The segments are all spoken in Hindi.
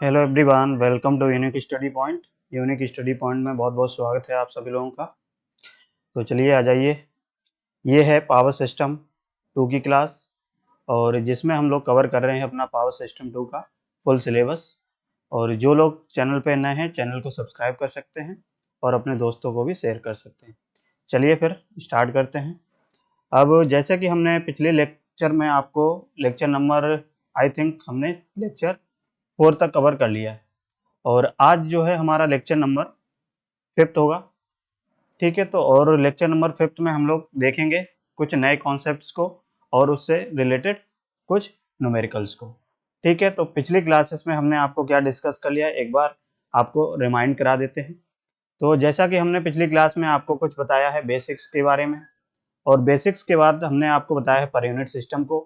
Hello everyone, welcome to Unique Study Point. Unique Study Point में बहुत बहुत स्वागत है आप सभी लोगों का। तो चलिए आ जाइए। ये है पावर सिस्टम 2 की क्लास, और जिसमें हम लोग कवर कर रहे हैं अपना पावर सिस्टम 2 का फुल सिलेबस। और जो लोग चैनल पे नए हैं, चैनल को सब्सक्राइब कर सकते हैं और अपने दोस्तों को भी शेयर कर सकते हैं। चलिए फिर स्टार्ट करते हैं। अब जैसे कि हमने पिछले लेक्चर में आपको लेक्चर नंबर आई थिंक हमने लेक्चर 4 तक कवर कर लिया है, और आज जो है हमारा लेक्चर नंबर 5th होगा। ठीक है, तो और लेक्चर नंबर 5th में हम लोग देखेंगे कुछ नए कॉन्सेप्ट्स को और उससे रिलेटेड कुछ न्यूमेरिकल्स को। ठीक है, तो पिछली क्लासेस में हमने आपको क्या डिस्कस कर लिया है, एक बार आपको रिमाइंड करा देते हैं। तो जैसा कि हमने पिछली क्लास में आपको कुछ बताया है बेसिक्स के बारे में, और बेसिक्स के बाद हमने आपको बताया है पर यूनिट सिस्टम को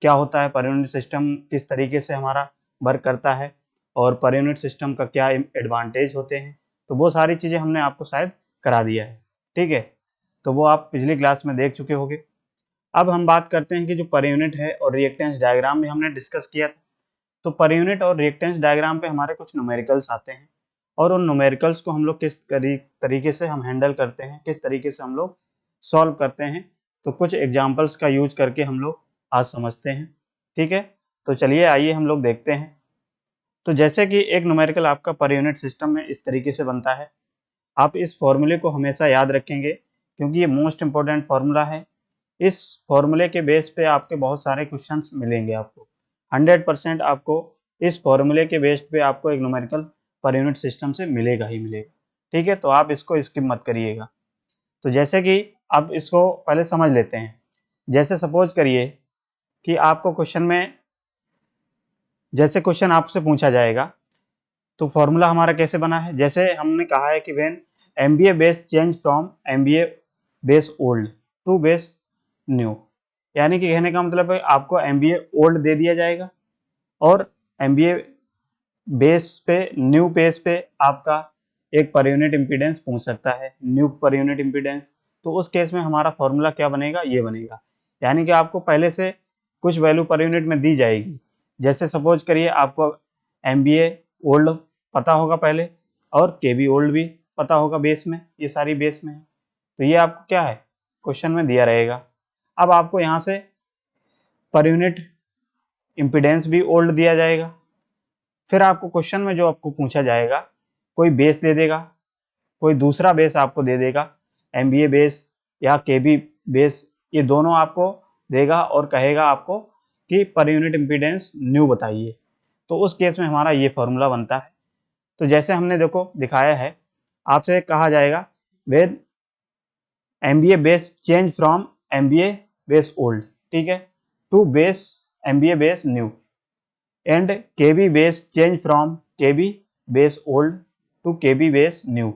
क्या होता है, पर यूनिट सिस्टम किस तरीके से हमारा वर्क करता है, और पर यूनिट सिस्टम का क्या एडवांटेज होते हैं। तो वो सारी चीज़ें हमने आपको शायद करा दिया है। ठीक है, तो वो आप पिछली क्लास में देख चुके होंगे। अब हम बात करते हैं कि जो पर यूनिट है और रिएक्टेंस डायग्राम भी हमने डिस्कस किया था। तो पर यूनिट और रिएक्टेंस डायग्राम पे हमारे कुछ न्यूमेरिकल्स आते हैं, और उन न्यूमेरिकल्स को हम लोग किस तरीके से हम हैंडल करते हैं, किस तरीके से हम लोग सॉल्व करते हैं, तो कुछ एग्जाम्पल्स का यूज करके हम लोग आज समझते हैं। ठीक है, तो चलिए आइए हम लोग देखते हैं। तो जैसे कि एक न्यूमेरिकल आपका पर यूनिट सिस्टम में इस तरीके से बनता है। आप इस फॉर्मूले को हमेशा याद रखेंगे क्योंकि ये मोस्ट इंपॉर्टेंट फॉर्मूला है। इस फॉर्मूले के बेस पे आपके बहुत सारे क्वेश्चंस मिलेंगे आपको। 100% आपको इस फॉर्मूले के बेस पे आपको एक न्यूमेरिकल पर यूनिट सिस्टम से मिलेगा ही मिलेगा। ठीक है, तो आप इसको स्किप मत करिएगा। तो जैसे कि आप इसको पहले समझ लेते हैं। जैसे सपोज करिए कि आपको क्वेश्चन में, जैसे क्वेश्चन आपसे पूछा जाएगा तो फॉर्मूला हमारा कैसे बना है। जैसे हमने कहा है कि when MVA base change from MVA base old to base new, यानी कि कहने का मतलब है आपको एमबीए ओल्ड दे दिया जाएगा और एमबीए बेस पे न्यू बेस पे आपका एक पर यूनिट इम्पीडेंस पूछ सकता है, न्यू पर यूनिट इम्पीडेंस। तो उस केस में हमारा फॉर्मूला क्या बनेगा, ये बनेगा। यानी कि आपको पहले से कुछ वैल्यू पर यूनिट में दी जाएगी। जैसे सपोज करिए आपको एमबीए ओल्ड पता होगा पहले, और केबी ओल्ड भी पता होगा बेस में, ये सारी बेस में है। तो ये आपको क्या है, क्वेश्चन में दिया रहेगा। अब आपको यहाँ से पर यूनिट इम्पीडेंस भी ओल्ड दिया जाएगा। फिर आपको क्वेश्चन में जो आपको पूछा जाएगा, कोई बेस दे देगा, कोई दूसरा बेस आपको दे देगा, एमबीए बेस या केबी बेस, ये दोनों आपको देगा और कहेगा आपको कि पर यूनिट इम्पीडेंस न्यू बताइए। तो उस केस में हमारा ये फॉर्मूला बनता है। तो जैसे हमने देखो दिखाया है, आपसे कहा जाएगा when MVA base change from MVA base old, ठीक है, to base MVA base new, and KV base change from KV base old to KV base new,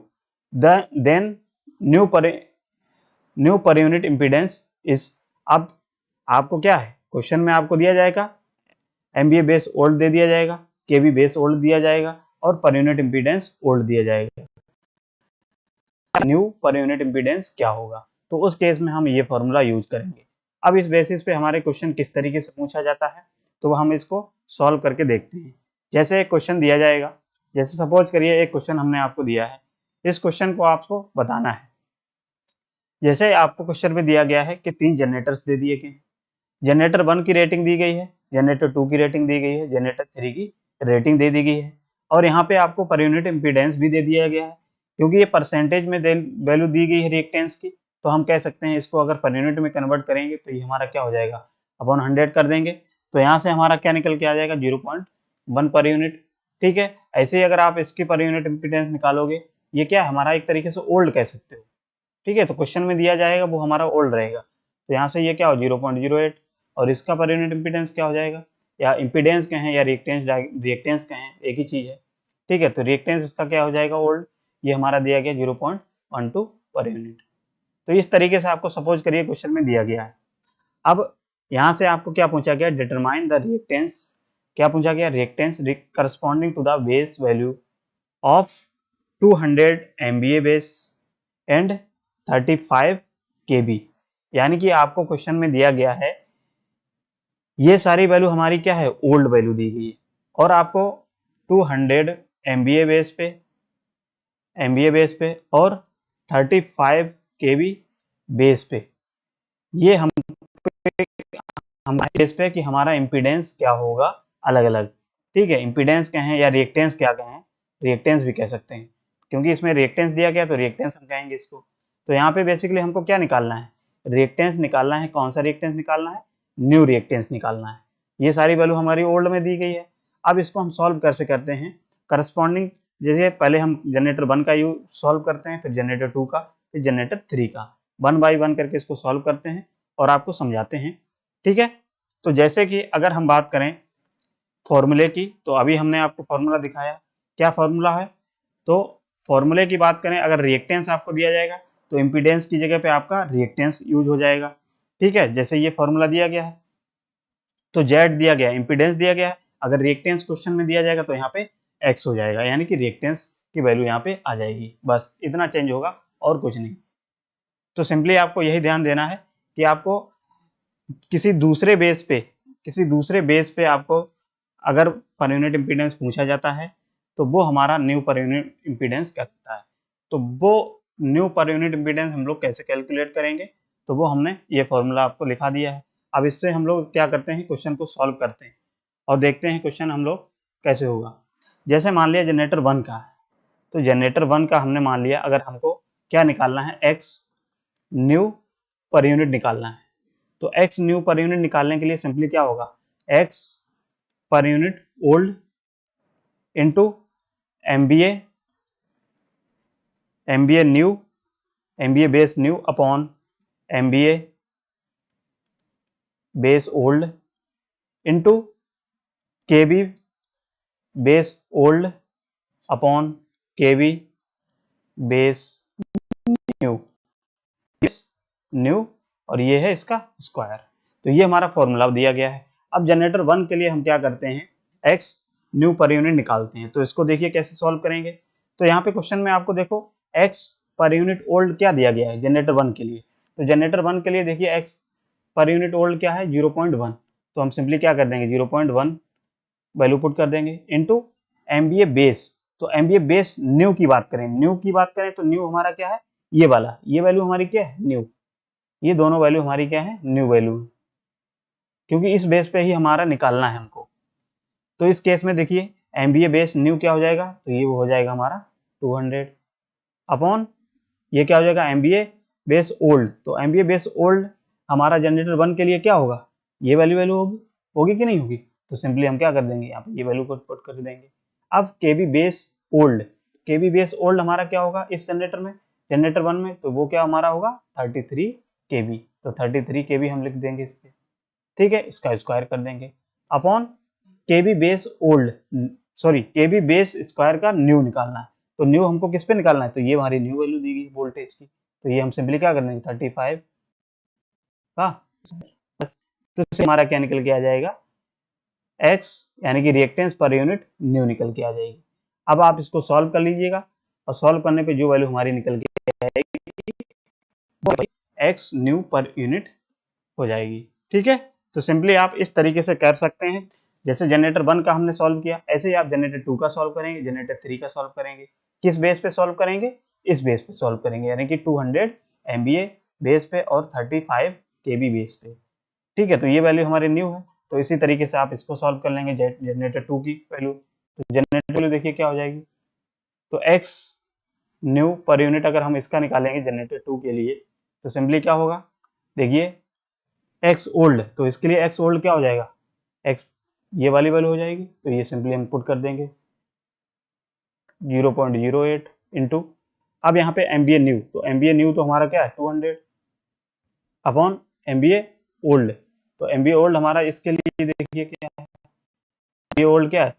then new per unit impedance is. अब आपको क्या है, क्वेश्चन में आपको दिया जाएगा एमबीए बेस ओल्ड दे दिया जाएगा, केबी बेस ओल्ड दिया जाएगा और पर यूनिट इम्पीडेंस ओल्ड दिया जाएगा। न्यू पर यूनिट इम्पीडेंस क्या होगा, तो उस केस में हम ये फॉर्मूला यूज करेंगे। अब इस बेसिस पे हमारे क्वेश्चन किस तरीके से पूछा जाता है, तो हम इसको सॉल्व करके देखते हैं। जैसे एक क्वेश्चन दिया जाएगा, जैसे सपोज करिए एक क्वेश्चन हमने आपको दिया है, इस क्वेश्चन को आपको बताना है। जैसे आपको क्वेश्चन में दिया गया है कि 3 जनरेटर्स दे दिए गए, जनरेटर 1 की रेटिंग दी गई है, जनरेटर 2 की रेटिंग दी गई है, जनरेटर 3 की रेटिंग दे दी गई है, और यहाँ पे आपको पर यूनिट इम्पीडेंस भी दे दिया गया है। क्योंकि ये परसेंटेज में वैल्यू दी गई है रिएक्टेंस की, तो हम कह सकते हैं इसको अगर पर यूनिट में कन्वर्ट करेंगे तो ये हमारा क्या हो जाएगा, अपॉन 100 कर देंगे। तो यहाँ से हमारा क्या निकल के आ जाएगा, 0.1 पर यूनिट। ठीक है, ऐसे ही अगर आप इसकी पर यूनिट इम्पीडेंस निकालोगे, ये क्या है, हमारा एक तरीके से ओल्ड कह सकते हो। ठीक है, तो क्वेश्चन में दिया जाएगा वो हमारा ओल्ड रहेगा, तो यहाँ से ये क्या हो, 0.08, और इसका पर यूनिट इम्पीडेंस क्या हो जाएगा, या इम्पीडेंस कहें या रिएक्टेंस कहें, एक ही चीज है। ठीक है, तो रिएक्टेंस इसका क्या हो जाएगा, ओल्ड, ये हमारा दिया गया 0.12 पर यूनिट। तो इस तरीके से आपको सपोज करिए क्वेश्चन में दिया गया है। अब यहाँ से आपको क्या पूछा गया, डिटरमाइन द रिएक्टेंस, क्या पूछा गया, reactance corresponding to the base value of 200 MVA base and 35 kb। यानी कि आपको क्वेश्चन में दिया गया है, ये सारी वैल्यू हमारी क्या है, ओल्ड वैल्यू दी गई है, और आपको 200 MBA बेस पे और 35 KB बेस पे। ये हम बेस पे कि हमारा इम्पीडेंस क्या होगा अलग अलग, ठीक है। इम्पीडेंस कहें या रिएक्टेंस क्या कहें, रिएक्टेंस भी कह सकते हैं, क्योंकि इसमें रिएक्टेंस दिया गया तो रिएक्टेंस हम कहेंगे इसको। तो यहाँ पे बेसिकली हमको क्या निकालना है, रिएक्टेंस निकालना है। कौन सा रिएक्टेंस निकालना है, न्यू रिएक्टेंस निकालना है। ये सारी वैल्यू हमारी ओल्ड में दी गई है। अब इसको हम सॉल्व कैसे करते हैं, करस्पॉन्डिंग, जैसे पहले हम जनरेटर 1 का यूज सॉल्व करते हैं, फिर जनरेटर 2 का, फिर जनरेटर 3 का, 1 बाई 1 करके इसको सॉल्व करते हैं और आपको समझाते हैं, ठीक है। तो जैसे कि अगर हम बात करें फॉर्मूले की, तो अभी हमने आपको फॉर्मूला दिखाया, क्या फॉर्मूला है। तो फॉर्मूले की बात करें, अगर रिएक्टेंस आपको दिया जाएगा तो इम्पीडेंस की जगह पे आपका रिएक्टेंस यूज हो जाएगा, ठीक है। जैसे ये फॉर्मूला दिया गया है तो Z दिया गया है, इम्पीडेंस दिया गया है, अगर रिएक्टेंस क्वेश्चन में दिया जाएगा तो यहाँ पे X हो जाएगा, यानी कि रिएक्टेंस की वैल्यू यहाँ पे आ जाएगी। बस इतना चेंज होगा और कुछ नहीं। तो सिंपली आपको यही ध्यान देना है कि आपको किसी दूसरे बेस पे आपको अगर पर यूनिट इम्पीडेंस पूछा जाता है तो वो हमारा न्यू पर यूनिट इम्पीडेंस कहता है। तो वो न्यू पर यूनिट इम्पीडेंस हम लोग कैसे कैलकुलेट करेंगे, तो वो हमने ये फॉर्मूला आपको लिखा दिया है। अब इससे हम लोग क्या करते हैं, क्वेश्चन को सॉल्व करते हैं और देखते हैं क्वेश्चन हम लोग कैसे होगा। जैसे मान लिया जनरेटर 1 का है, तो जनरेटर 1 का हमने मान लिया, अगर हमको क्या निकालना है, एक्स न्यू पर यूनिट निकालना है। तो एक्स न्यू पर यूनिट निकालने के लिए सिंपली क्या होगा, X per unit old into MBA base new upon MBA base old into KB base old upon KB base new और ये है इसका स्क्वायर। तो ये हमारा फॉर्मूला दिया गया है। अब जनरेटर 1 के लिए हम क्या करते हैं, एक्स न्यू पर यूनिट निकालते हैं। तो इसको देखिए कैसे सॉल्व करेंगे। तो यहाँ पे क्वेश्चन में आपको देखो एक्स पर यूनिट ओल्ड क्या दिया गया है जनरेटर 1 के लिए। तो जनरेटर 1 के लिए देखिए एक्स पर यूनिट ओल्ड क्या है, 0.1। तो हम सिंपली क्या कर देंगे, 0.1 वैल्यू पुट कर देंगे इंटू एमबीए बेस। तो एमबीए बेस न्यू की बात करें तो न्यू हमारा क्या है, ये वाला, ये वैल्यू हमारी क्या है, न्यू। ये दोनों वैल्यू हमारी क्या है, न्यू वैल्यू, क्योंकि इस बेस पे ही हमारा निकालना है हमको। तो इस केस में देखिए एमबीए बेस न्यू क्या हो जाएगा, तो ये हो जाएगा हमारा 200 अपॉन ये क्या हो जाएगा, एमबीए बेस ओल्ड। तो एमबीए बेस ओल्ड हमारा जनरेटर 1 के लिए क्या होगा, ये वैल्यू होगी कि नहीं होगी। तो सिंपली हम क्या कर देंगे, यहाँ पे ये वैल्यू को पुट कर देंगे। अब केबी बेस ओल्ड हमारा क्या होगा इस जनरेटर 1 में, तो वो क्या हमारा होगा 33 केबी। तो 33 केबी हम लिख देंगे इस पे, ठीक है। इसका स्क्वायर कर देंगे अपॉन केबी बेस स्क्वायर का न्यू निकालना है। तो न्यू हमको किस पे निकालना है, तो ये हमारी न्यू वैल्यू दी गई वोल्टेज की। तो ये हम सिंपली क्या कर देंगे 35 का, बस। तो इससे हमारा क्या निकल के आ जाएगा, एक्स यानी कि रिएक्टेंस पर यूनिट न्यू निकल के आ जाएगी। अब आप इसको सॉल्व कर लीजिएगा और सॉल्व करने पे जो वैल्यू हमारी निकल के आएगी वो एक्स न्यू पर यूनिट हो जाएगी, ठीक है। तो सिंपली आप इस तरीके से कर सकते हैं। जैसे जनरेटर 1 का हमने सॉल्व किया, ऐसे ही आप जनरेटर 2 का सॉल्व करेंगे, जनरेटर 3 का सॉल्व करेंगे। किस बेस पे सॉल्व करेंगे, इस बेस पे सॉल्व करेंगे, यानी कि 200 MVA बेस पे और 35 KB बेस पे, ठीक है। तो ये वैल्यू हमारी न्यू है। तो इसी तरीके से आप इसको सॉल्व कर लेंगे जनरेटर 2 की वैल्यू। तो जनरेटर वैल्यू देखिए क्या हो जाएगी, तो एक्स न्यू पर यूनिट अगर हम इसका निकालेंगे जनरेटर 2 के लिए, तो सिंपली क्या होगा, देखिए एक्स ओल्ड, तो इसके लिए एक्स ओल्ड क्या हो जाएगा, एक्स ये वाली वैल्यू हो जाएगी। तो ये सिंपली हम पुट कर देंगे 0.08 इंटू, अब यहाँ पे एमबीए न्यू, तो एमबीए न्यू तो हमारा क्या है 200 अपॉन एमबीए ओल्ड। तो एमबीए ओल्ड हमारा इसके लिए देखिए क्या है, एमबीए ओल्ड क्या है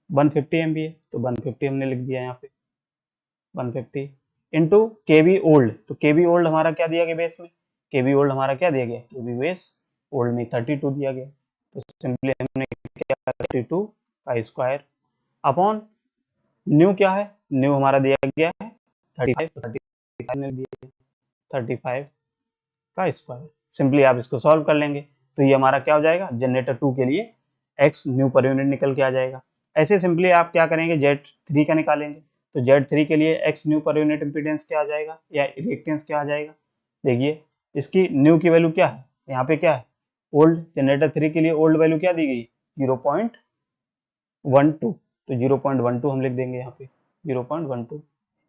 150 एमबीए। तो 150 हमने लिख दिया यहाँ पे 150 इंटू केबी ओल्ड। तो केबी ओल्ड हमारा क्या दिया गया बेस में, केबी ओल्ड हमारा क्या दिया गया, केबी बेस ओल्ड में 32 दिया गया। तो सिंपली हमने क्या 32 का स्क्वायर अपॉन न्यू क्या है, न्यू हमारा दिया गया है 35, तो 35 ने दिया 35 का स्क्वायर। सिंपली आप इसको सॉल्व कर लेंगे तो ये हमारा क्या हो जाएगा, जनरेटर 2 के लिए एक्स न्यू पर यूनिट निकल के आ जाएगा। ऐसे सिंपली आप क्या करेंगे, Z3 का निकालेंगे। तो Z3 के लिए x new per unit impedance क्या आ जाएगा या रिएक्टेंस क्या आ जाएगा। देखिए इसकी न्यू की वैल्यू क्या है, यहाँ पे क्या है ओल्ड, जनरेटर 3 के लिए ओल्ड वैल्यू क्या दी गई 0.12, तो 0.12 हम लिख देंगे यहाँ पे 0.12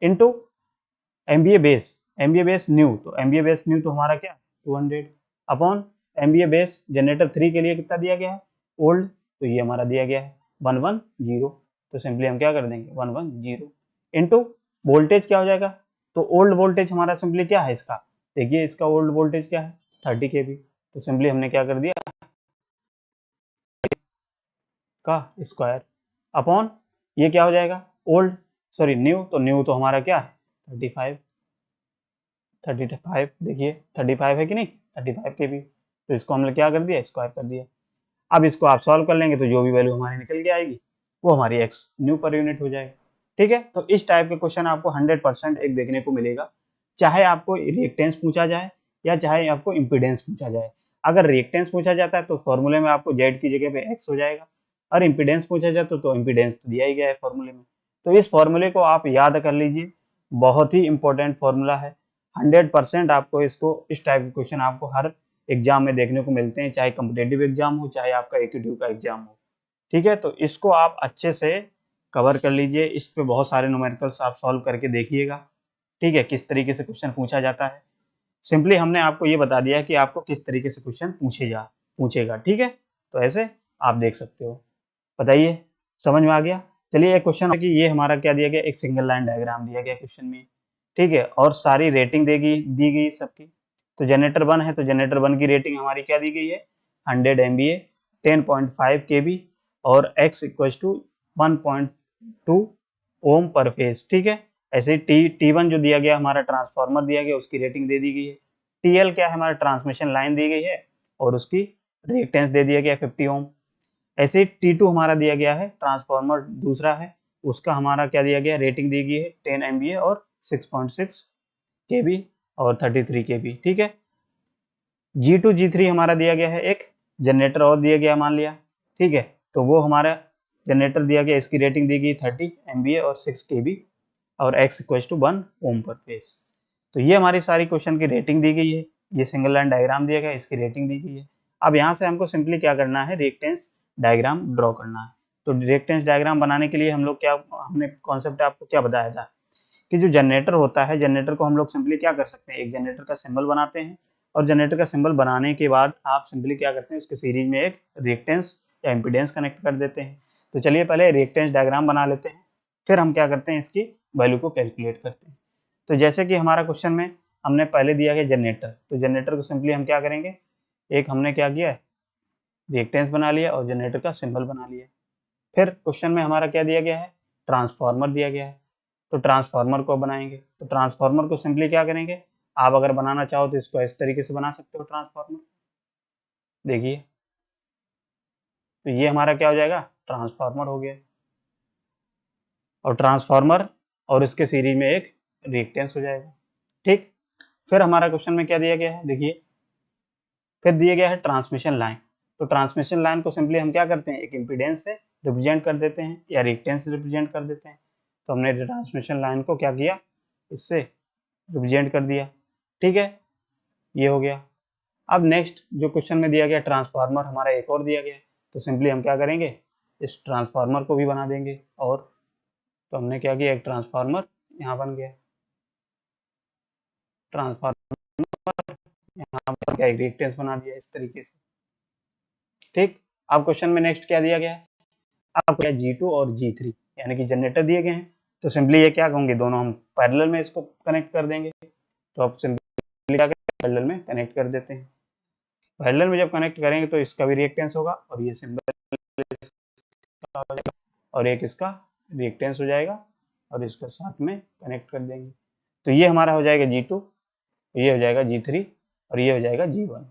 into MVA base, MVA base new, तो MVA बेस न्यू तो हमारा क्या 200 अपॉन MVA बेस जनरेटर 3 के लिए कितना दिया गया है ओल्ड, तो ये हमारा दिया गया है 110, तो सिंपली हम क्या कर देंगे 110 इंटू वोल्टेज क्या हो जाएगा, तो ओल्ड वोल्टेज हमारा सिंपली क्या है इसका, देखिए इसका ओल्ड वोल्टेज क्या है 30 kV, तो सिंपली हमने क्या कर दिया का स्क्वायर अपॉन ये क्या हो जाएगा ओल्ड सॉरी न्यू, तो न्यू तो हमारा क्या है 35, देखिए 35 है कि नहीं 35 kV, तो इसको हमने क्या कर दिया स्क्वायर कर दिया। अब इसको आप सॉल्व कर लेंगे तो जो भी वैल्यू हमारी निकल के आएगी वो हमारी x न्यू पर यूनिट हो जाएगी। ठीक है, तो इस टाइप के क्वेश्चन आपको 100% एक देखने को मिलेगा, चाहे आपको रिएक्टेंस पूछा जाए या चाहे आपको इम्पीडेंस पूछा जाए। अगर रिएक्टेंस पूछा जाता है तो फॉर्मूले में आपको z की जगह पे x हो जाएगा, और इम्पीडेंस पूछा जाए तो इम्पीडेंस तो दिया ही गया है फॉर्मूले में। तो इस फॉर्मूले को आप याद कर लीजिए, बहुत ही इंपॉर्टेंट फॉर्मूला है। 100% आपको इसको इस टाइप के क्वेश्चन आपको हर एग्जाम में देखने को मिलते हैं, चाहे कॉम्पिटेटिव एग्जाम हो चाहे आपका AQT का एग्जाम हो। ठीक है, तो इसको आप अच्छे से कवर कर लीजिए, इस पे बहुत सारे न्यूमेरिकल्स आप सॉल्व करके देखिएगा। ठीक है, किस तरीके से क्वेश्चन पूछा जाता है, सिंपली हमने आपको ये बता दिया कि आपको किस तरीके से क्वेश्चन पूछेगा। ठीक है, तो ऐसे आप देख सकते हो। बताइए समझ में आ गया। चलिए एक क्वेश्चन है कि ये हमारा क्या दिया गया, एक सिंगल लाइन डायग्राम दिया गया क्वेश्चन में। ठीक है, और सारी रेटिंग दी गई सबकी। तो जनरेटर 1 है तो जनरेटर 1 की रेटिंग हमारी क्या दी गई है 100 MVA 10.5 kV और x इक्वल टू 1.2 ओम पर फेज। ठीक है, ऐसे T1 जो दिया गया हमारा ट्रांसफार्मर दिया गया उसकी रेटिंग दे दी गई है। TL क्या है हमारा ट्रांसमिशन लाइन दी गई है और उसकी रिएक्टेंस दे दिया गया 50 ओम। ऐसे ही T2 हमारा दिया गया है ट्रांसफार्मर दूसरा है, उसका हमारा क्या दिया गया रेटिंग दी गई है 10 MVA और 6.6 kV और 33 kV। ठीक है, G2 G3 हमारा दिया गया है, एक जनरेटर और दिया गया मान लिया। ठीक है, तो वो हमारा जनरेटर दिया गया, इसकी रेटिंग दी गई 30 MVA और 6 kV और x इक्वल टू 1 ओम पर फेज। तो ये हमारी सारी क्वेश्चन की रेटिंग दी गई है, ये सिंगल लाइन डायग्राम दिया गया है, इसकी रेटिंग दी गई है। अब यहाँ से हमको सिंपली क्या करना है रिएक्टेंस डायग्राम ड्रॉ करना है। तो रिएक्टेंस डायग्राम बनाने के लिए हम लोग क्या, हमने कॉन्सेप्ट आपको क्या बताया था कि जो जनरेटर होता है, जनरेटर को हम लोग सिंपली क्या कर सकते हैं, एक जनरेटर का सिंबल बनाते हैं और जनरेटर का सिंबल बनाने के बाद आप सिंपली क्या करते हैं उसके सीरीज में एक रिएक्टेंस या इम्पीडेंस कनेक्ट कर देते हैं। तो चलिए पहले रिएक्टेंस डायग्राम बना लेते हैं, फिर हम क्या करते हैं इसकी वैल्यू को कैलकुलेट करते हैं। तो जैसे कि हमारा क्वेश्चन में हमने पहले दिया है जनरेटर, तो जनरेटर को सिंपली हम क्या करेंगे, एक हमने क्या किया है रिएक्टेंस बना लिया और जनरेटर का सिंबल बना लिया। फिर क्वेश्चन में हमारा क्या दिया गया है ट्रांसफार्मर दिया गया है, तो ट्रांसफार्मर को बनाएंगे। तो ट्रांसफार्मर को सिंपली क्या करेंगे, आप अगर बनाना चाहो तो इसको इस तरीके से बना सकते हो ट्रांसफार्मर। देखिए तो ये हमारा क्या हो जाएगा ट्रांसफार्मर हो गया, और ट्रांसफार्मर और इसके सीरीज में एक रिएक्टेंस हो जाएगा। ठीक, फिर हमारा क्वेश्चन में क्या दिया गया है, देखिए फिर दिया गया है ट्रांसमिशन लाइन। तो ट्रांसमिशन लाइन को सिंपली हम क्या करते हैं एक इम्पीडेंस से रिप्रेजेंट कर देते हैं या रिएक्टेंस से रिप्रेजेंट कर देते हैं। तो हमने ट्रांसमिशन लाइन को क्या किया इससे रिप्रेजेंट कर दिया। ठीक है, ये हो गया। अब नेक्स्ट जो क्वेश्चन में दिया गया ट्रांसफार्मर हमारा एक और दिया गया है, तो सिंपली हम क्या करेंगे इस ट्रांसफार्मर को भी बना देंगे। और तो हमने क्या किया एक ट्रांसफार्मर यहाँ बन गया, ट्रांसफार्मर यहाँ पर क्या एक रिएक्टेंस बना दिया इस तरीके से। ठीक, अब क्वेश्चन में नेक्स्ट क्या दिया गया है, अब क्या G2 और G3 यानी कि जनरेटर दिए गए हैं, तो सिंपली ये क्या होंगे दोनों हम पैरेलल में इसको कनेक्ट कर देंगे। तो अब सिंपली क्या पैरेलल में कनेक्ट कर देते हैं। पैरेलल में जब कनेक्ट करेंगे तो इसका भी रिएक्टेंस होगा और ये सिंबल और एक इसका रिएक्टेंस हो जाएगा और इसको साथ में कनेक्ट कर देंगे। तो ये हमारा हो जाएगा G2, ये हो जाएगा G3 और ये हो जाएगा G1।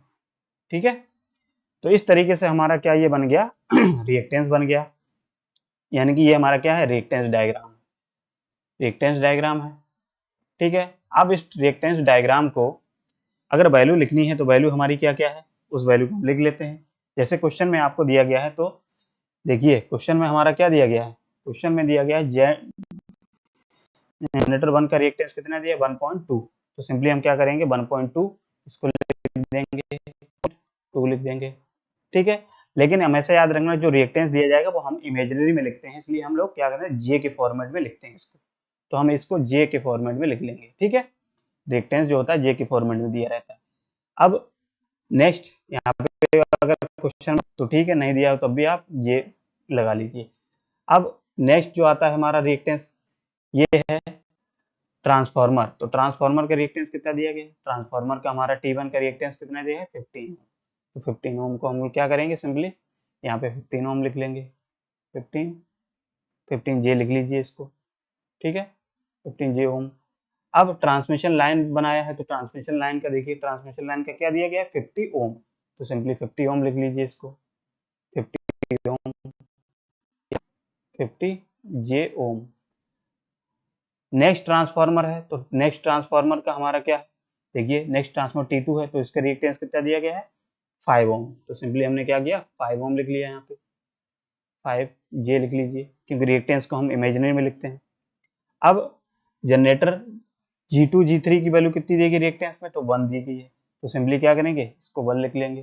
ठीक है, तो इस तरीके से हमारा क्या ये बन गया रिएक्टेंस बन गया, यानी कि ये हमारा क्या है रिएक्टेंस डायग्राम है। ठीक है, अब इस रिएक्टेंस डायग्राम को अगर वैल्यू लिखनी है तो वैल्यू हमारी क्या क्या है उस वैल्यू को हम लिख लेते हैं। जैसे क्वेश्चन में आपको दिया गया है तो देखिए क्वेश्चन में हमारा क्या दिया गया है, क्वेश्चन में दिया गया है जनरेटर 1 का रिएक्टेंस कितना दिया 1.2, तो सिंपली हम क्या करेंगे 1.2 इसको लिख देंगे, 2 लिख देंगे, ठीक है। लेकिन हमेशा याद रखना जो रिएक्टेंस दिया जाएगा वो हम इमेजिनरी में लिखते हैं, इसलिए हम लोग क्या करते हैं जे के फॉर्मेट में लिखते हैं इसको, तो हम इसको जे के फॉर्मेट में लिख लेंगे, ठीक है। रिएक्टेंस जो होता है जे के फॉर्मेट में दिया रहता है। अब नेक्स्ट यहाँ पे अगर क्वेश्चन तो ठीक है, नहीं दिया हो तब भी आप जे लगा लीजिए। अब नेक्स्ट जो आता है हमारा रिएक्टेंस ये है ट्रांसफार्मर, तो ट्रांसफार्मर का रिएक्टेंस कितना दिया गया है, ट्रांसफार्मर का हमारा T1 का रिएक्टेंस कितना दिया है 15, तो 15 ओम को हम क्या करेंगे सिंपली यहाँ पे 15 ओम लिख लेंगे, 15 जे लिख लीजिए इसको, ठीक है 15 जे ओम। अब ट्रांसमिशन लाइन बनाया है तो ट्रांसमिशन लाइन का देखिए, ट्रांसमिशन लाइन का क्या दिया गया है 50 ओम, तो सिंपली 50 ओम लिख लीजिए इसको, 50 ओम 50 जे ओम। नेक्स्ट ट्रांसफार्मर है तो नेक्स्ट ट्रांसफार्मर का हमारा क्या है, देखिए नेक्स्ट ट्रांसफार्मर T2 है तो इसका रिएक्टेंस कितना दिया गया है 5 ओम, तो सिंपली हमने क्या किया 5 ओम लिख लिया यहाँ पे, 5 जे लिख लीजिए क्योंकि रिएक्टेंस को हम इमेजिनरी में लिखते हैं। अब जनरेटर G2 G3 की वैल्यू कितनी देगी रिएक्टेंस में, तो 1 दी गई है, तो सिंपली क्या करेंगे इसको 1 लिख लेंगे,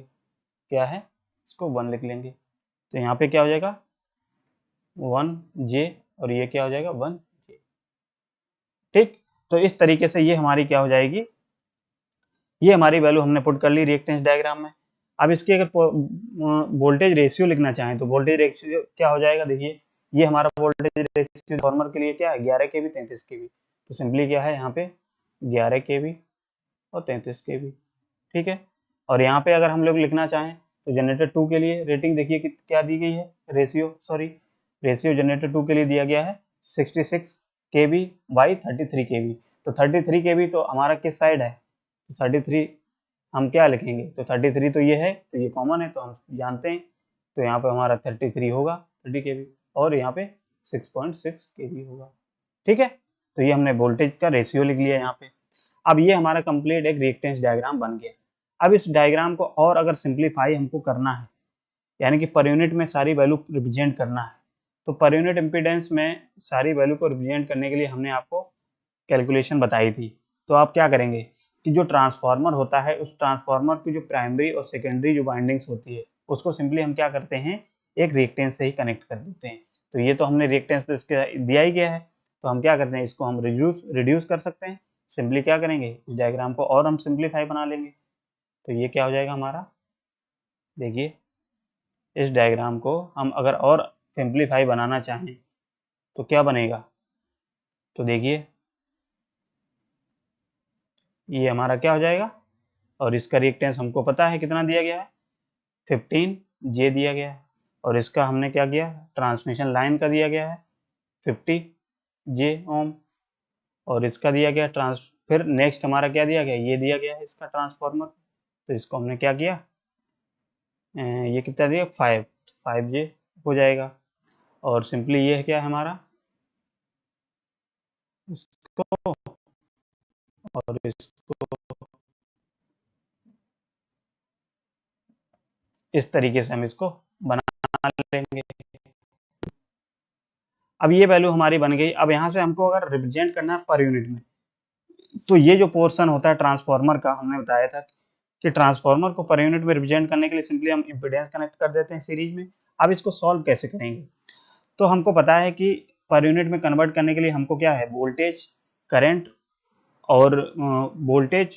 क्या है इसको 1 लिख लेंगे, तो यहाँ पे क्या हो जाएगा 1 जे और ये क्या हो जाएगा 1 जे, ठीक। तो इस तरीके से ये हमारी क्या हो जाएगी, ये हमारी वैल्यू हमने पुट कर ली रिएक्टेंस डायग्राम में। अब इसकी अगर वोल्टेज रेशियो लिखना चाहें तो वोल्टेज रेशियो क्या हो जाएगा, देखिए ये हमारा वोल्टेज रेशियो ट्रांसफार्मर के लिए क्या है 11 केवी 33 केवी, तो सिंपली क्या है यहाँ पे 11 केवी और 33 केवी, ठीक है। और यहाँ पे अगर हम लोग लिखना चाहें तो जनरेटर 2 के लिए रेटिंग देखिए क्या दी गई है, रेशियो जनरेटर 2 के लिए दिया गया है 66 केवी बाई 33 केवी, तो 33 केवी तो हमारा किस साइड है, 33 हम क्या लिखेंगे, तो 33 तो ये है तो ये कॉमन है तो हम जानते हैं, तो यहाँ पे हमारा 33 होगा 30 केवी और यहाँ पे 6.6 केवी होगा, ठीक है। तो ये हमने वोल्टेज का रेशियो लिख लिया यहाँ पे। अब ये हमारा कंप्लीट एक रिएक्टेंस डायग्राम बन गया। अब इस डायग्राम को और अगर सिंप्लीफाई हमको करना है, यानी कि पर यूनिट में सारी वैल्यू रिप्रेजेंट करना है, तो पर यूनिट इम्पीडेंस में सारी वैल्यू को रिप्रेजेंट करने के लिए हमने आपको कैलकुलेशन बताई थी। तो आप क्या करेंगे कि जो ट्रांसफार्मर होता है उस ट्रांसफार्मर की जो प्राइमरी और सेकेंडरी जो वाइंडिंग्स होती है उसको सिंपली हम क्या करते हैं एक रिएक्टेंस से ही कनेक्ट कर देते हैं। तो ये तो हमने रिएक्टेंस तो इसके दिया ही गया है, तो हम क्या करते हैं इसको हम रिड्यूस कर सकते हैं, सिंपली क्या करेंगे इस डायग्राम को और हम सिंप्लीफाई बना लेंगे, तो ये क्या हो जाएगा हमारा, देखिए इस डायग्राम को हम अगर और सिंप्लीफाई बनाना चाहें तो क्या बनेगा, तो देखिए ये हमारा क्या हो जाएगा, और इसका रिएक्टेंस हमको पता है कितना दिया गया है 15 जे दिया गया है, और इसका हमने क्या किया ट्रांसमिशन लाइन का दिया गया है 50 जे ओम, और इसका दिया गया फिर नेक्स्ट हमारा क्या दिया गया ये दिया गया है इसका ट्रांसफार्मर, तो इसको हमने क्या किया ये कितना दिया 5 जे हो जाएगा, और सिंपली ये क्या है हमारा इसको और इसको इस तरीके से हम इसको बना लेंगे। अब ये वैल्यू हमारी बन गई। अब यहाँ से हमको अगर रिप्रेजेंट करना है पर यूनिट में, तो ये जो पोर्शन होता है ट्रांसफार्मर का हमने बताया था कि ट्रांसफार्मर को पर यूनिट में रिप्रेजेंट करने के लिए सिंपली हम इम्पीडेंस कनेक्ट कर देते हैं सीरीज में। अब इसको सॉल्व कैसे करेंगे, तो हमको पता है कि पर यूनिट में कन्वर्ट करने के लिए हमको क्या है वोल्टेज करंट और वोल्टेज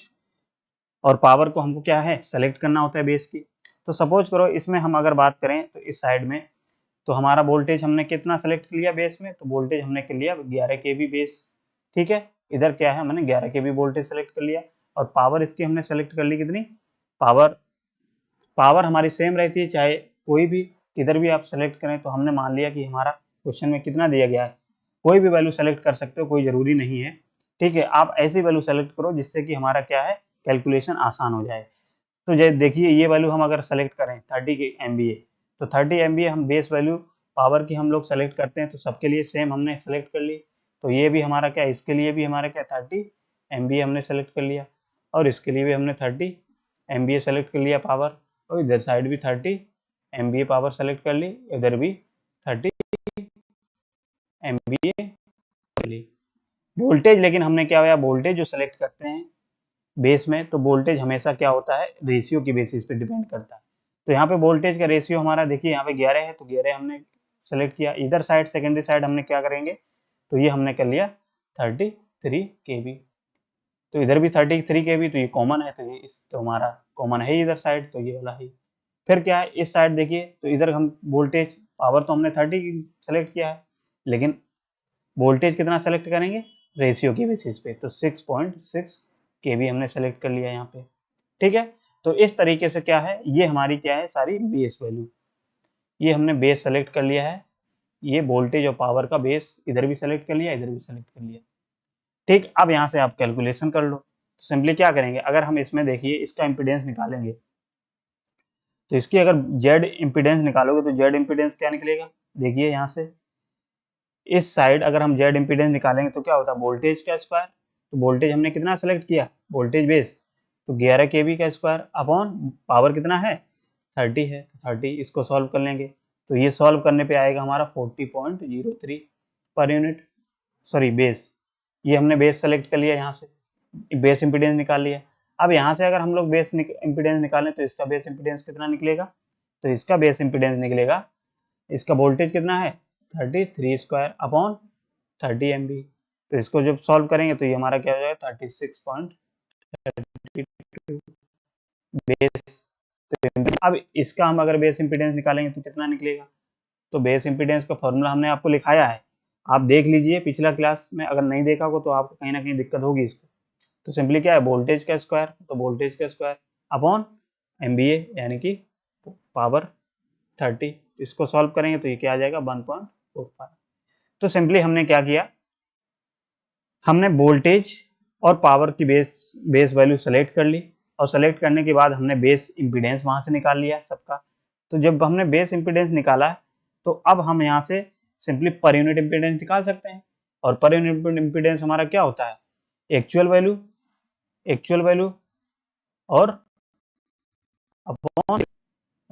और पावर को हमको क्या है सेलेक्ट करना होता है बेस की। तो सपोज करो इसमें हम अगर बात करें तो इस साइड में तो हमारा वोल्टेज हमने कितना सेलेक्ट कर लिया बेस में, तो वोल्टेज हमने कर लिया 11 केवी बेस, ठीक है। इधर क्या है हमने 11 केवी वोल्टेज सेलेक्ट कर लिया, और पावर इसकी हमने सेलेक्ट कर ली कितनी, पावर हमारी सेम रहती है चाहे कोई भी किधर भी आप सेलेक्ट करें, तो हमने मान लिया कि हमारा क्वेश्चन में कितना दिया गया है, कोई भी वैल्यू सेलेक्ट कर सकते हो कोई जरूरी नहीं है, ठीक है। आप ऐसी वैल्यू सेलेक्ट करो जिससे कि हमारा क्या है कैलकुलेशन आसान हो जाए। तो देखिए ये वैल्यू हम अगर सेलेक्ट करें 30 के MVA, तो 30 MVA हम बेस वैल्यू पावर की हम लोग सेलेक्ट करते हैं, तो सबके लिए सेम हमने सेलेक्ट कर ली। तो ये भी हमारा क्या इसके लिए भी हमारा क्या 30 MVA हमने सेलेक्ट कर लिया, और इसके लिए भी हमने 30 MVA सेलेक्ट कर लिया पावर, और इधर साइड भी 30 MVA पावर सेलेक्ट कर ली, इधर भी 30 MVA वोल्टेज। लेकिन हमने क्या हुआ, वोल्टेज जो सेलेक्ट करते हैं बेस में, तो वोल्टेज हमेशा क्या होता है, रेशियो की बेसिस पे डिपेंड करता है। तो यहाँ पे वोल्टेज का रेशियो हमारा देखिए यहाँ पे 11 है, तो 11 हमने सेलेक्ट किया। इधर साइड सेकेंडरी साइड हमने क्या करेंगे, तो ये हमने कर लिया 33 kV। तो इधर भी 33 kV, तो ये कॉमन है, तो ये इस तो हमारा कॉमन है इधर साइड, तो ये वाला है। फिर क्या है इस साइड देखिए, तो इधर हम वोल्टेज पावर तो हमने 30 सेलेक्ट किया है, लेकिन वोल्टेज कितना सेलेक्ट करेंगे रेशियो की बेसिस पे, तो 6.6 kV हमने सेलेक्ट कर लिया यहाँ पे। ठीक है, तो इस तरीके से क्या है, ये हमारी क्या है सारी बेस वैल्यू, ये हमने बेस सेलेक्ट कर लिया है। ये वोल्टेज और पावर का बेस इधर भी सेलेक्ट कर लिया, इधर भी सेलेक्ट कर लिया। ठीक, अब यहाँ से आप कैलकुलेशन कर लो। तो सिंपली क्या करेंगे, अगर हम इसमें देखिए इसका इम्पीडेंस निकालेंगे, तो इसकी अगर जेड इम्पीडेंस निकालोगे तो जेड इम्पीडेंस क्या निकलेगा, देखिए यहाँ से इस साइड अगर हम जेड इम्पीडेंस निकालेंगे तो क्या होता है वोल्टेज का स्क्वायर। तो वोल्टेज हमने कितना सेलेक्ट किया, वोल्टेज बेस, तो 11 kV का स्क्वायर अपॉन पावर कितना है 30 है, 30 इसको सॉल्व कर लेंगे, तो ये सॉल्व करने पे आएगा हमारा 40.03 पर यूनिट, सॉरी बेस। ये हमने बेस सेलेक्ट कर लिया, यहाँ से बेस इम्पीडेंस निकाल लिया। अब यहाँ से अगर हम लोग बेस इम्पीडेंस निकालें तो इसका बेस इम्पीडेंस कितना निकलेगा, तो इसका बेस इम्पीडेंस निकलेगा, इसका वोल्टेज कितना है 33 स्क्वायर अपॉन 30 MV। तो इसको जब सॉल्व करेंगे तो ये हमारा क्या हो जाएगा 36.32 बेस। अब इसका हम अगर बेस इम्पीडेंस निकालेंगे तो कितना निकलेगा, तो बेस इम्पीडेंस का फॉर्मूला हमने आपको लिखाया है, आप देख लीजिए पिछला क्लास में, अगर नहीं देखा हो तो आपको कहीं ना कहीं दिक्कत होगी इसको। तो सिंपली क्या है वोल्टेज का स्क्वायर, तो वोल्टेज का स्क्वायर अपॉन MVA यानी कि पावर 30, इसको सॉल्व करेंगे तो ये क्या आ जाएगा 1.45। तो सिंपली हमने क्या किया, हमने वोल्टेज और पावर की बेस वैल्यू सेलेक्ट कर ली, और सेलेक्ट करने के बाद हमने बेस इम्पीडेंस वहां से निकाल लिया सबका। तो जब हमने बेस इम्पीडेंस निकाला तो अब हम यहाँ से सिंपली पर यूनिट इम्पीडेंस निकाल सकते हैं। और पर यूनिट इम्पीडेंस हमारा क्या होता है, एक्चुअल वैल्यू और अपॉन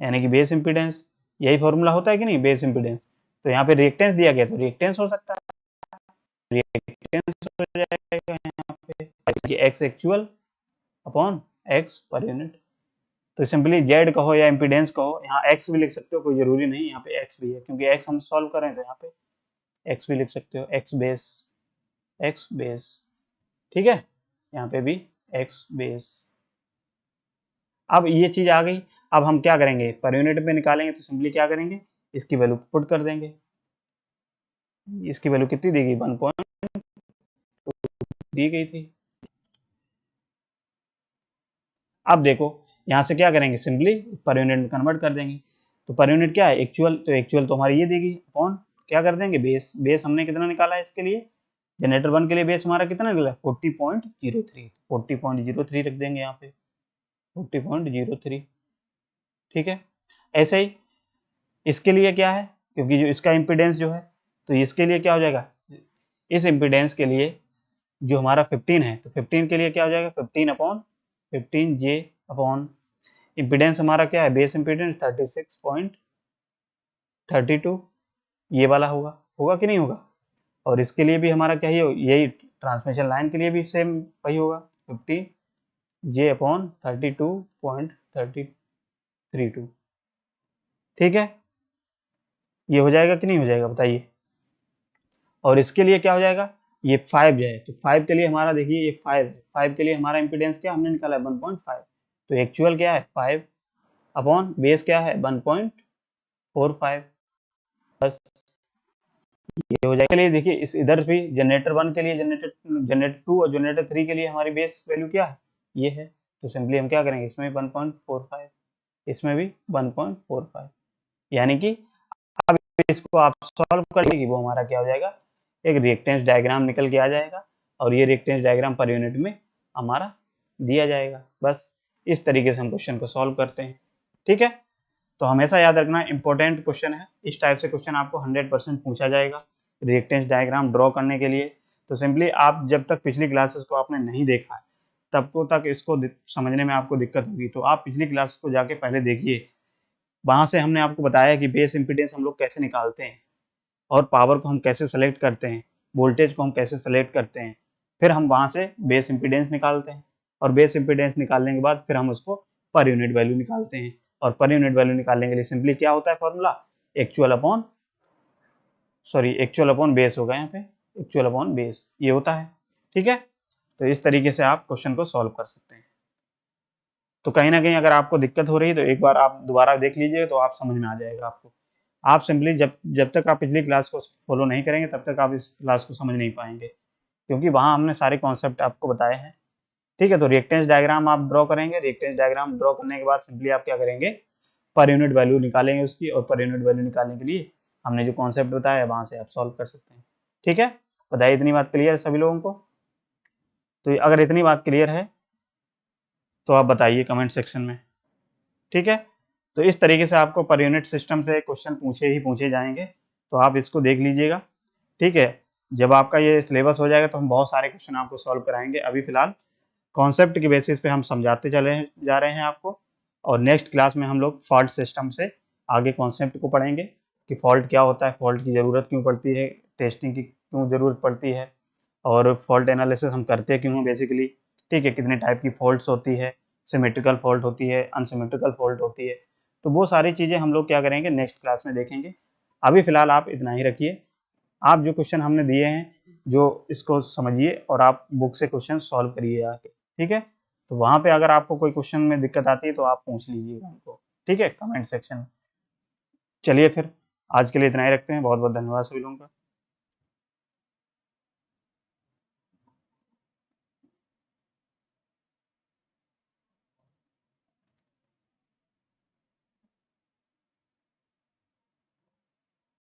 यानी कि बेस इम्पीडेंस, यही फॉर्मूला होता है कि नहीं बेस इम्पीडेंस। तो यहाँ पे रिएक्टेंस दिया गया तो रिएक्टेंस हो सकता है, रिएक्टेंस हो जाएगा यहाँ पे x actual upon x per unit. तो सिंपली जेड कहो या इम्पीडेंस कहो, यहाँ एक्स भी लिख सकते हो, कोई जरूरी नहीं यहाँ पे एक्स भी है, क्योंकि एक्स हम सॉल्व करें तो यहाँ पे एक्स भी लिख सकते हो, एक्स बेस। ठीक है, यहाँ पे भी एक्स बेस। अब ये चीज आ गई, अब हम क्या करेंगे पर यूनिट पे निकालेंगे, तो सिंपली क्या करेंगे इसकी वैल्यू पुट कर देंगे। इसकी वैल्यू कितनी दी गई 1.2 दी गई थी। अब देखो यहाँ से क्या करेंगे सिंपली पर यूनिट में कन्वर्ट कर देंगे। तो पर यूनिट क्या है एक्चुअल, तो एक्चुअल तो हमारी ये देगी अपॉन क्या कर देंगे बेस हमने कितना निकाला है इसके लिए, जनरेटर 1 के लिए बेस हमारा कितना निकला 40.03 रख देंगे यहाँ पे 40.03। ठीक है, ऐसे ही इसके लिए क्या है, क्योंकि जो इसका इम्पीडेंस जो है, तो इसके लिए क्या हो जाएगा, इस इम्पीडेंस के लिए जो हमारा 15 है, तो 15 के लिए क्या हो जाएगा 15 J अपॉन इम्पीडेंस हमारा क्या है बेस इम्पीडेंस 36.32, ये वाला होगा कि नहीं होगा। और इसके लिए भी हमारा क्या ही यही ट्रांसमिशन लाइन के लिए भी सेम वही होगा 50 J अपॉन 32.32। ठीक है, ये हो जाएगा कि नहीं हो जाएगा बताइए। और इसके लिए क्या हो जाएगा, ये 5 है, तो 5 के लिए हमारा देखिए ये 5 है, 5 के लिए हमारा इम्पीडेंस क्या हमने निकाला है 1.5, तो एक्चुअल क्या है 5 अपॉन बेस क्या है 1.45, बस ये हो जाएगा। लिए देखिए इस इधर भी जनरेटर 1 के लिए जनरेटर 2 और जनरेटर 3 के लिए हमारी बेस वैल्यू क्या है ये है, तो सिंपली हम क्या करेंगे इसमें 1.45, इसमें भी 1.45, यानी कि अब इसको आप सॉल्व कर लीजिए वो हमारा क्या हो जाएगा एक रिएक्टेंस डायग्राम निकल के आ जाएगा, और ये रिएक्टेंस डायग्राम पर यूनिट में हमारा दिया जाएगा। बस इस तरीके से हम क्वेश्चन को सॉल्व करते हैं। ठीक है, तो हमेशा याद रखना इंपॉर्टेंट क्वेश्चन है, इस टाइप से क्वेश्चन आपको 100% पूछा जाएगा रिएक्टेंस डायग्राम ड्रॉ करने के लिए। तो सिंपली आप जब तक पिछली क्लासेस को आपने नहीं देखा है तब तक इसको समझने में आपको दिक्कत होगी, तो आप पिछली क्लास को जाके पहले देखिए वहाँ से हमने आपको बताया कि बेस इम्पीडेंस हम लोग कैसे निकालते हैं और पावर को हम कैसे सेलेक्ट करते हैं, वोल्टेज को हम कैसे सेलेक्ट करते हैं, फिर हम वहाँ से बेस इम्पीडेंस निकालते हैं और बेस इम्पीडेंस निकालने के बाद फिर हम उसको पर यूनिट वैल्यू निकालते हैं। और पर यूनिट वैल्यू निकालने के लिए सिंपली क्या होता है फॉर्मूला, एक्चुअल अपॉन बेस होगा यहाँ पे, एक्चुअल अपॉन बेस ये होता है। ठीक है, तो इस तरीके से आप क्वेश्चन को सॉल्व कर सकते हैं। तो कहीं ना कहीं अगर आपको दिक्कत हो रही है तो एक बार आप दोबारा देख लीजिए तो आप समझ में आ जाएगा आपको। आप सिंपली जब तक आप पिछली क्लास को फॉलो नहीं करेंगे तब तक आप इस क्लास को समझ नहीं पाएंगे, क्योंकि वहाँ हमने सारे कॉन्सेप्ट आपको बताए हैं। ठीक है, तो रिएक्टेंस डायग्राम आप ड्रॉ करेंगे। रिएक्टेंस डायग्राम ड्रॉ करने के बाद सिंपली आप क्या करेंगे, पर यूनिट वैल्यू निकालेंगे उसकी, और पर यूनिट वैल्यू निकालने के लिए हमने जो कॉन्सेप्ट बताया वहाँ से आप सॉल्व कर सकते हैं। ठीक है, बताइए इतनी बात क्लियर है सभी लोगों को? तो अगर इतनी बात क्लियर है तो आप बताइए कमेंट सेक्शन में। ठीक है, तो इस तरीके से आपको पर यूनिट सिस्टम से क्वेश्चन पूछे जाएंगे, तो आप इसको देख लीजिएगा। ठीक है, जब आपका ये सिलेबस हो जाएगा तो हम बहुत सारे क्वेश्चन आपको सॉल्व कराएंगे। अभी फिलहाल कॉन्सेप्ट की बेसिस पे हम समझाते चले जा रहे हैं आपको, और नेक्स्ट क्लास में हम लोग फॉल्ट सिस्टम से आगे कॉन्सेप्ट को पढ़ेंगे कि फॉल्ट क्या होता है, फॉल्ट की ज़रूरत क्यों पड़ती है, टेस्टिंग की क्यों ज़रूरत पड़ती है, और फॉल्ट एनालिसिस हम करते क्यों हैं बेसिकली। ठीक है, कितने टाइप की फॉल्ट्स होती है, सिमेट्रिकल फॉल्ट होती है, अनसिमेट्रिकल फॉल्ट होती है, तो वो सारी चीज़ें हम लोग क्या करेंगे नेक्स्ट क्लास में देखेंगे। अभी फिलहाल आप इतना ही रखिए। आप जो क्वेश्चन हमने दिए हैं जो इसको समझिए और आप बुक से क्वेश्चन सॉल्व करिए आके। ठीक है, तो वहाँ पे अगर आपको कोई क्वेश्चन में दिक्कत आती है तो आप पूछ लीजिएगा हमको। ठीक है, कमेंट सेक्शन में। चलिए फिर आज के लिए इतना ही रखते हैं। बहुत बहुत धन्यवाद सभी लोगों का।